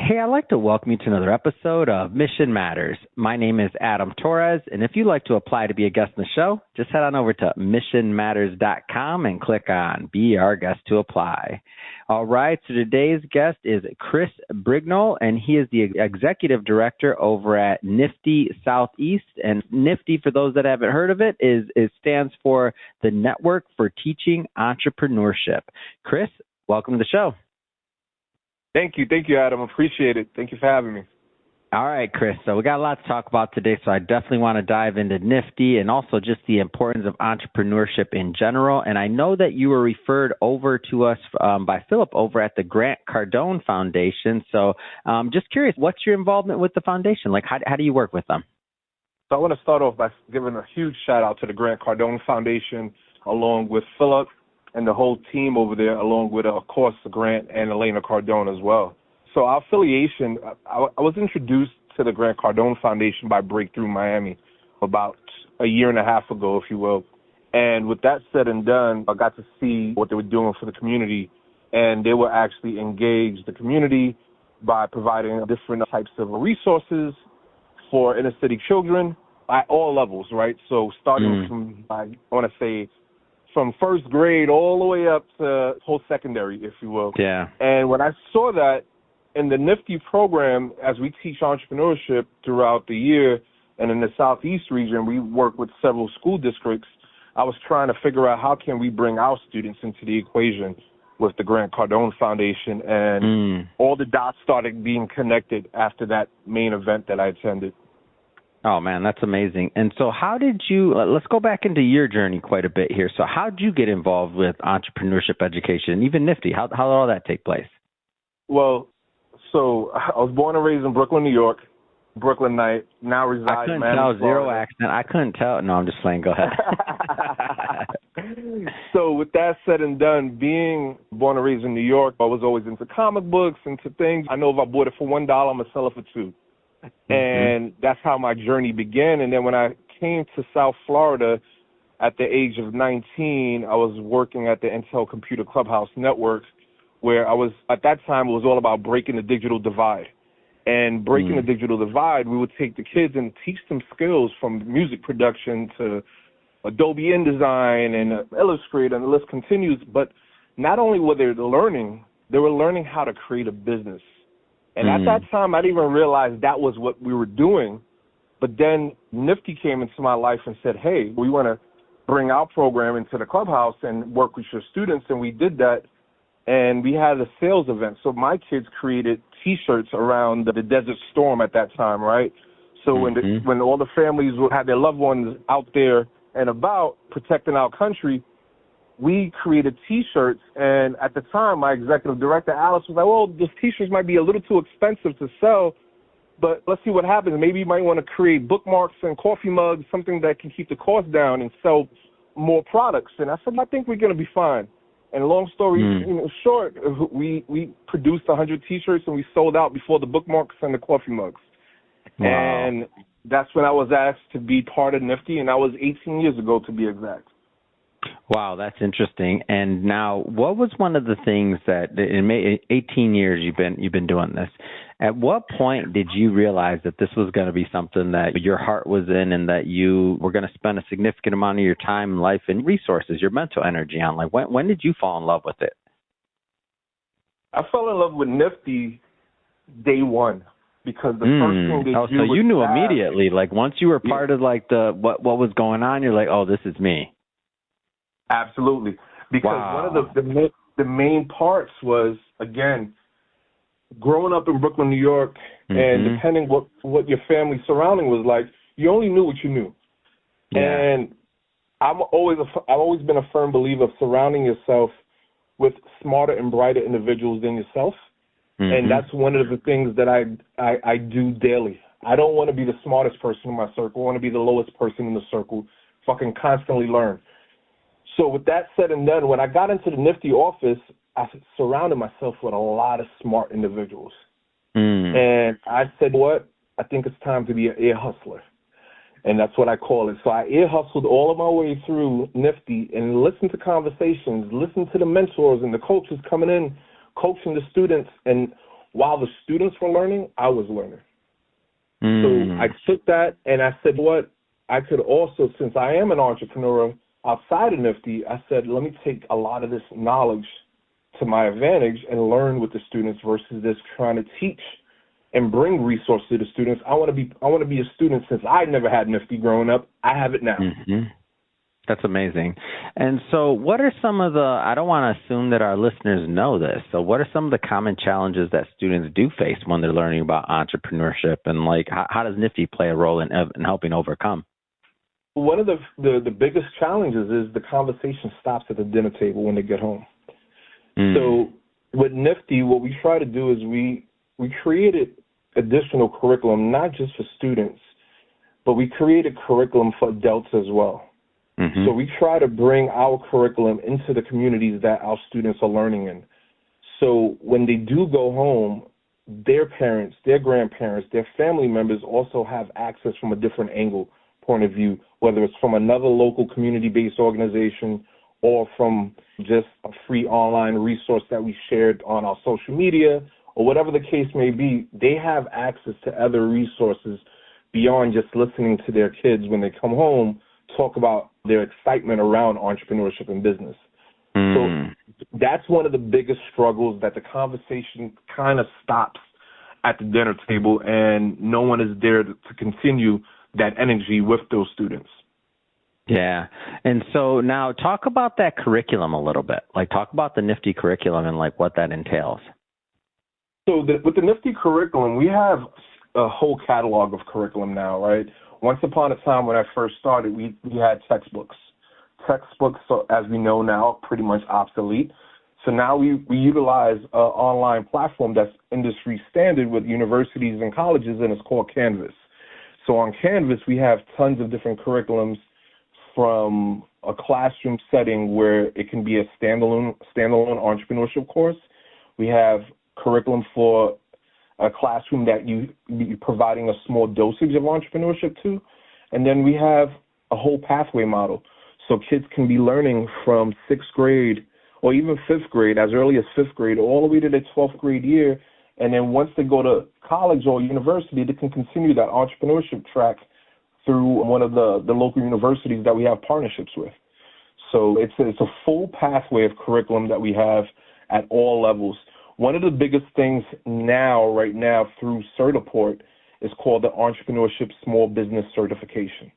Hey, I'd like to welcome you to another episode of Mission Matters. My name is Adam Torres, and if you'd like to apply to be a guest on the show, just head on over to missionmatters.com and click on Be Our Guest to apply. All right, so today's guest is Chris Brignall, and he is the Executive Director over at Nifty Southeast. And Nifty, for those that haven't heard of it, stands for the Network for Teaching Entrepreneurship. Chris, welcome to the show. Thank you, Adam. Appreciate it. Thank you for having me. All right, Chris. So we got a lot to talk about today, so I definitely want to dive into Nifty and also just the importance of entrepreneurship in general. And I know that you were referred over to us by Philip over at the Grant Cardone Foundation. So just curious, what's your involvement with the foundation? Like, how do you work with them? So I want to start off by giving a huge shout out to the Grant Cardone Foundation, along with Philip and the whole team over there, along with, of course, Grant and Elena Cardone as well. So our affiliation, I was introduced to the Grant Cardone Foundation by Breakthrough Miami about a year and a half ago, if you will. And with that said and done, I got to see what they were doing for the community, and they were actually engaged the community by providing different types of resources for inner city children at all levels, right? So starting from, I want to say, from first grade all the way up to post-secondary, if you will. Yeah. And when I saw that in the Nifty program, as we teach entrepreneurship throughout the year, and in the Southeast region, we work with several school districts, I was trying to figure out how can we bring our students into the equation with the Grant Cardone Foundation, and all the dots started being connected after that main event that I attended. Oh, man, that's amazing. And so how did you, let's go back into your journey quite a bit here. So how did you get involved with entrepreneurship education, even Nifty? How did all that take place? Well, so I was born and raised in Brooklyn, New York, Brooklynite, now reside in I couldn't Miami, tell, zero Florida. accent. I couldn't tell. No, I'm just playing. Go ahead. So with that said and done, being born and raised in New York, I was always into comic books, into things. I know if I bought it for $1, I'm going to sell it for $2. And that's how my journey began. And then when I came to South Florida at the age of 19, I was working at the Intel Computer Clubhouse Network, where I was, at that time, it was all about breaking the digital divide. And breaking the digital divide, we would take the kids and teach them skills from music production to Adobe InDesign and Illustrator, and the list continues. But not only were they were learning how to create a business. And at that time, I didn't even realize that was what we were doing. But then Nifty came into my life and said, hey, we want to bring our program into the clubhouse and work with your students. And we did that. And we had a sales event. So my kids created T-shirts around the Desert Storm at that time, right? So when all the families would have their loved ones out there and about protecting our country, we created T-shirts, and at the time, my executive director, Alice, was like, well, these T-shirts might be a little too expensive to sell, but let's see what happens. Maybe you might want to create bookmarks and coffee mugs, something that can keep the cost down and sell more products. And I said, I think we're going to be fine. And long story short, we produced 100 T-shirts, and we sold out before the bookmarks and the coffee mugs. Wow. And that's when I was asked to be part of Nifty, and that was 18 years ago, to be exact. Wow, that's interesting. And now, what was one of the things that in 18 years you've been doing this? At what point did you realize that this was going to be something that your heart was in, and that you were going to spend a significant amount of your time, life, and resources, your mental energy on? Like, when did you fall in love with it? I fell in love with Nifty day one, because the first thing they do. So you knew immediately, like once you were part of like what was going on, you're like, oh, this is me. Absolutely, because one of the main parts was, again, growing up in Brooklyn, New York, and depending what your family surrounding was like, you only knew what you knew. Yeah. And I've always been a firm believer of surrounding yourself with smarter and brighter individuals than yourself, and that's one of the things that I do daily. I don't want to be the smartest person in my circle. I want to be the lowest person in the circle, so I can constantly learn. So with that said and done, when I got into the Nifty office, I surrounded myself with a lot of smart individuals. And I said, what? I think it's time to be an ear hustler. And that's what I call it. So I ear hustled all of my way through Nifty and listened to conversations, listened to the mentors and the coaches coming in, coaching the students. And while the students were learning, I was learning. Mm. So I took that and I said, what I could also, since I am an entrepreneur outside of Nifty, I said, let me take a lot of this knowledge to my advantage and learn with the students versus this trying to teach and bring resources to the students. I want to be a student. Since I never had Nifty growing up, I have it now. Mm-hmm. That's amazing. And so what are some of the, I don't want to assume that our listeners know this, so what are some of the common challenges that students do face when they're learning about entrepreneurship, and like how does Nifty play a role in helping overcome? One of the biggest challenges is the conversation stops at the dinner table when they get home. So with Nifty, what we try to do is we created additional curriculum, not just for students, but we created curriculum for adults as well. Mm-hmm. So we try to bring our curriculum into the communities that our students are learning in. So when they do go home, their parents, their grandparents, their family members also have access from a different angle, point of view, whether it's from another local community-based organization or from just a free online resource that we shared on our social media, or whatever the case may be. They have access to other resources beyond just listening to their kids when they come home talk about their excitement around entrepreneurship and business. So that's one of the biggest struggles, that the conversation kind of stops at the dinner table and no one is there to continue that energy with those students. Yeah. And so now talk about that curriculum a little bit. Like, talk about the Nifty curriculum and like what that entails. So with the Nifty curriculum, we have a whole catalog of curriculum now, right? Once upon a time when I first started, we had textbooks. Textbooks, as we know now, are pretty much obsolete. So now we utilize an online platform that's industry standard with universities and colleges, and it's called Canvas. So on Canvas, we have tons of different curriculums, from a classroom setting where it can be a standalone entrepreneurship course. We have curriculum for a classroom that you're providing a small dosage of entrepreneurship to. And then we have a whole pathway model. So kids can be learning from 6th grade or even 5th grade, as early as 5th grade, all the way to their 12th grade year. And then once they go to college or university, they can continue that entrepreneurship track through one of the local universities that we have partnerships with. So it's a full pathway of curriculum that we have at all levels. One of the biggest things right now through Certiport is called the Entrepreneurship Small Business Certification.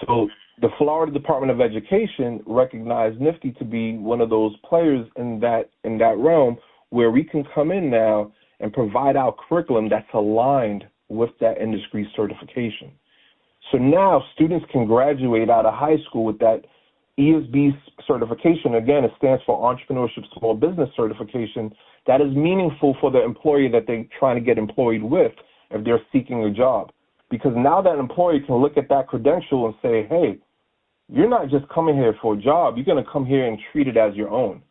So the Florida Department of Education recognized Nifty to be one of those players in that realm where we can come in now and provide our curriculum that's aligned with that industry certification. So now students can graduate out of high school with that ESB certification. Again, it stands for Entrepreneurship Small Business Certification. That is meaningful for the employer that they're trying to get employed with if they're seeking a job. Because now that employer can look at that credential and say, hey, you're not just coming here for a job. You're going to come here and treat it as your own.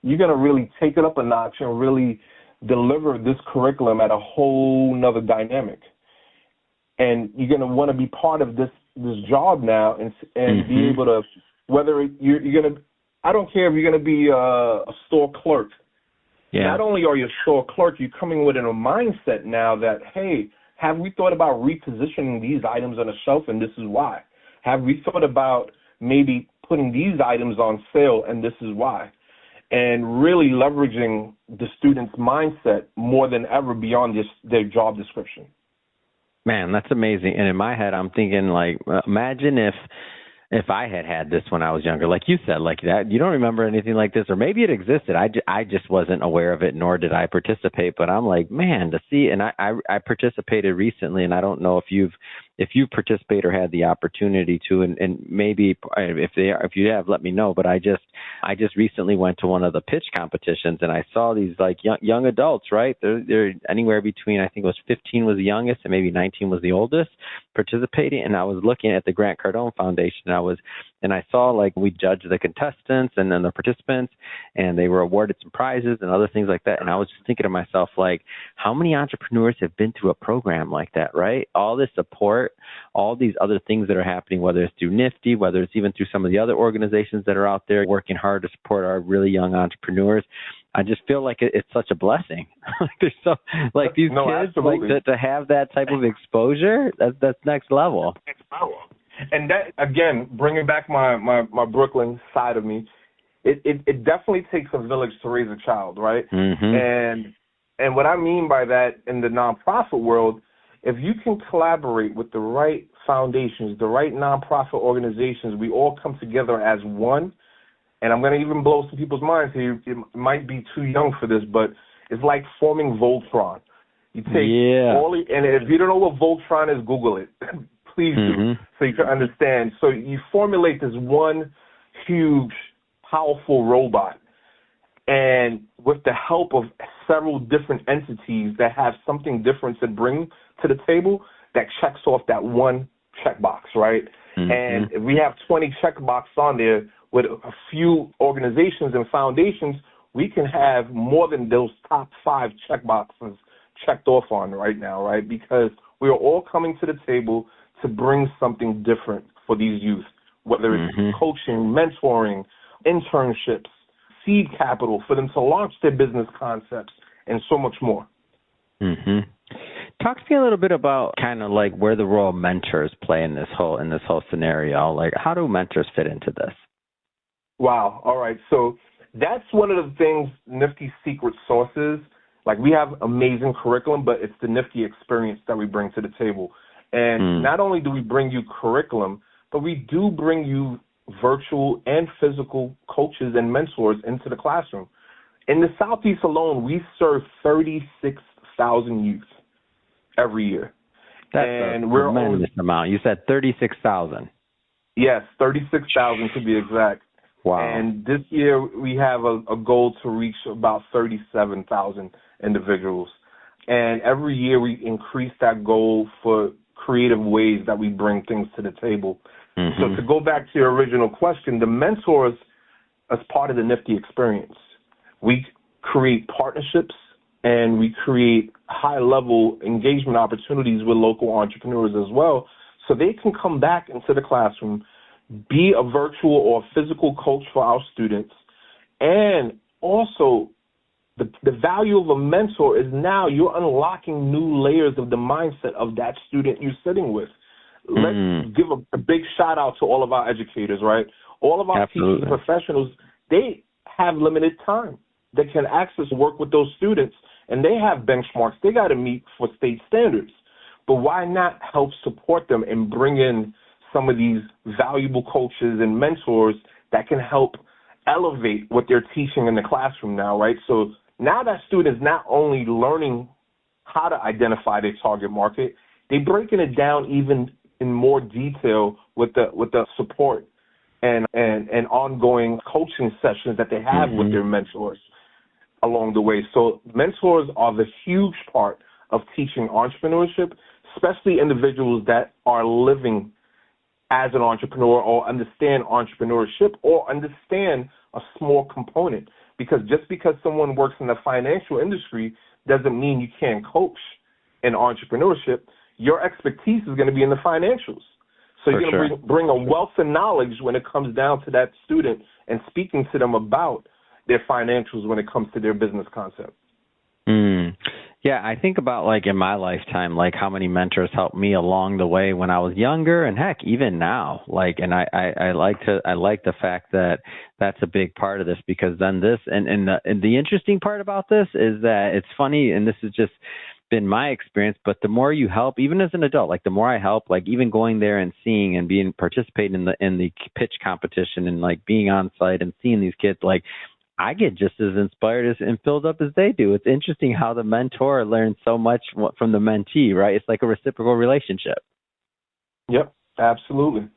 You're going to really take it up a notch and really deliver this curriculum at a whole nother dynamic. And you're going to want to be part of this job now and be able to, whether you're going to, I don't care if you're going to be a store clerk. Yeah. Not only are you a store clerk, you're coming with a mindset now that, hey, have we thought about repositioning these items on a shelf, and this is why? Have we thought about maybe putting these items on sale, and this is why? And really leveraging the student's mindset more than ever beyond just their job description. Man, that's amazing. And in my head, I'm thinking, like, imagine if I had this when I was younger, like you said, like that, you don't remember anything like this, or maybe it existed. I just wasn't aware of it, nor did I participate. But I'm like, man, to see, and I participated recently, and I don't know if you participate or had the opportunity to, and maybe if you have, let me know. But I just recently went to one of the pitch competitions, and I saw these like young adults, right? They're anywhere between, I think it was 15 was the youngest and maybe 19 was the oldest, participating. And I was looking at the Grant Cardone Foundation. And I saw, like, we judged the contestants and then the participants, and they were awarded some prizes and other things like that. And I was just thinking to myself, like, how many entrepreneurs have been through a program like that, right? All this support, all these other things that are happening, whether it's through Nifty, whether it's even through some of the other organizations that are out there working hard to support our really young entrepreneurs. I just feel like it's such a blessing. There's so like these kids absolutely. like to have that type of exposure. That's next level. Next level. And that, again, bringing back my Brooklyn side of me, it definitely takes a village to raise a child, right? Mm-hmm. And what I mean by that in the nonprofit world, if you can collaborate with the right foundations, the right nonprofit organizations, we all come together as one. And I'm going to even blow some people's minds here. You might be too young for this, but it's like forming Voltron. You take and if you don't know what Voltron is, Google it. Please do, so you can understand. So you formulate this one huge, powerful robot, and with the help of several different entities that have something different to bring to the table, that checks off that one checkbox, right? And if we have 20 checkboxes on there with a few organizations and foundations, we can have more than those top 5 checkboxes checked off on right now, right? Because we are all coming to the table to bring something different for these youth, whether it's coaching, mentoring, internships, seed capital for them to launch their business concepts, and so much more. Talk to me a little bit about kind of like where the role of mentors play in this whole scenario. Like, how do mentors fit into this? Wow. All right. So that's one of the things, Nifty's secret sauce is. Like, we have amazing curriculum, but it's the Nifty experience that we bring to the table. And not only do we bring you curriculum, but we do bring you virtual and physical coaches and mentors into the classroom. In the Southeast alone, we serve 36,000 youth every year. That's a tremendous amount. You said 36,000. Yes, 36,000 to be exact. Wow. And this year we have a goal to reach about 37,000 individuals. And every year we increase that goal for creative ways that we bring things to the table. So to go back to your original question, the mentors as part of the Nifty experience, we create partnerships and we create high-level engagement opportunities with local entrepreneurs as well, so they can come back into the classroom, be a virtual or physical coach for our students, and also the value of a mentor is now you're unlocking new layers of the mindset of that student you're sitting with. Let's give a big shout out to all of our educators, right? All of our teaching professionals, they have limited time. They can access work with those students, and they have benchmarks they got to meet for state standards. But why not help support them and bring in some of these valuable coaches and mentors that can help elevate what they're teaching in the classroom now, right? So now that student is not only learning how to identify their target market, they're breaking it down even in more detail with the support and ongoing coaching sessions that they have with their mentors along the way. So mentors are the huge part of teaching entrepreneurship, especially individuals that are living as an entrepreneur or understand entrepreneurship or understand a small component. Because just because someone works in the financial industry doesn't mean you can't coach in entrepreneurship. Your expertise is going to be in the financials. So you're going to bring a wealth of knowledge when it comes down to that student and speaking to them about their financials when it comes to their business concept. Yeah, I think about like in my lifetime, like how many mentors helped me along the way when I was younger, and heck, even now. Like, and I like the fact that that's a big part of this, because then this and the interesting part about this is that it's funny, and this has just been my experience, but the more you help, even as an adult, like the more I help, like even going there and seeing and participating in the pitch competition and like being on site and seeing these kids, like I get just as inspired and filled up as they do. It's interesting how the mentor learns so much from the mentee, right? It's like a reciprocal relationship. Yep, absolutely.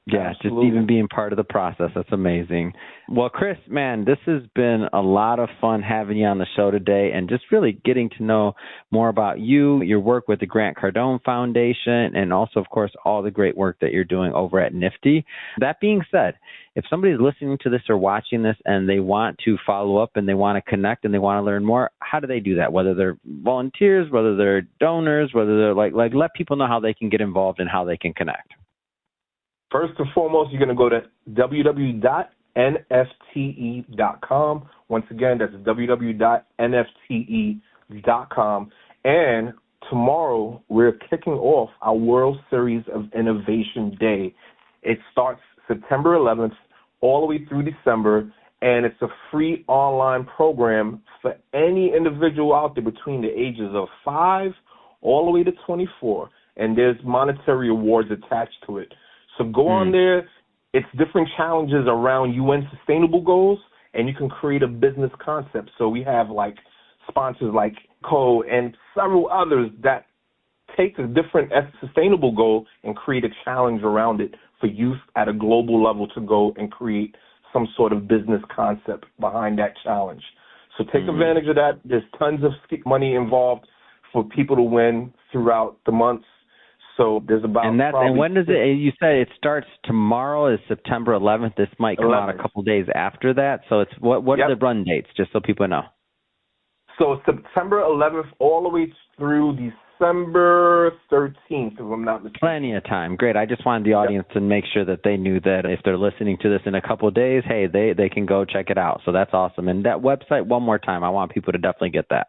Yeah, just even being part of the process. That's amazing. Well, Chris, man, this has been a lot of fun having you on the show today and just really getting to know more about you, your work with the Grant Cardone Foundation, and also, of course, all the great work that you're doing over at Nifty. That being said, if somebody's listening to this or watching this and they want to follow up and they want to connect and they want to learn more, how do they do that? Whether they're volunteers, whether they're donors, whether they're like let people know how they can get involved and how they can connect. First and foremost, you're going to go to www.nifty, www.nfte.com. Once again, that's www.nfte.com. And tomorrow, we're kicking off our World Series of Innovation Day. It starts September 11th all the way through December, and it's a free online program for any individual out there between the ages of 5 all the way to 24, and there's monetary awards attached to it. So go on there. It's different challenges around UN sustainable goals, and you can create a business concept. So we have like sponsors like Co and several others that take a different sustainable goal and create a challenge around it for youth at a global level to go and create some sort of business concept behind that challenge. So take advantage of that. There's tons of money involved for people to win throughout the months. So there's about and when does it? You said it starts tomorrow. Is September 11th? This might come out a couple days after that. So it's what are the run dates? Just so people know. So September 11th all the way through December 13th, if I'm not mistaken. Plenty of time. Great. I just wanted the audience to make sure that they knew that if they're listening to this in a couple of days, hey, they can go check it out. So that's awesome. And that website, one more time, I want people to definitely get that.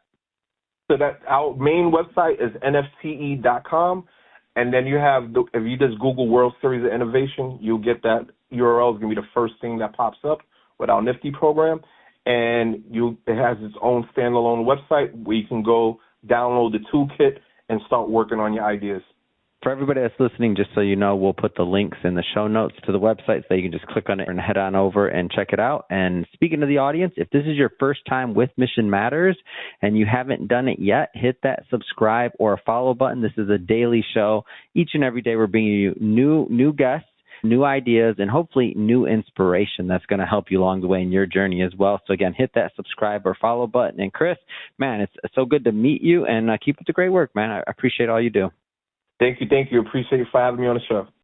So that our main website is nfte.com. And then you have, if you just Google World Series of Innovation, you'll get that URL. It's going to be the first thing that pops up with our Nifty program. And it has its own standalone website where you can go download the toolkit and start working on your ideas. For everybody that's listening, just so you know, we'll put the links in the show notes to the website so you can just click on it and head on over and check it out. And speaking to the audience, if this is your first time with Mission Matters and you haven't done it yet, hit that subscribe or follow button. This is a daily show. Each and every day we're bringing you new guests, new ideas, and hopefully new inspiration that's going to help you along the way in your journey as well. So again, hit that subscribe or follow button. And Chris, man, it's so good to meet you, and keep up the great work, man. I appreciate all you do. Thank you. Appreciate you for having me on the show.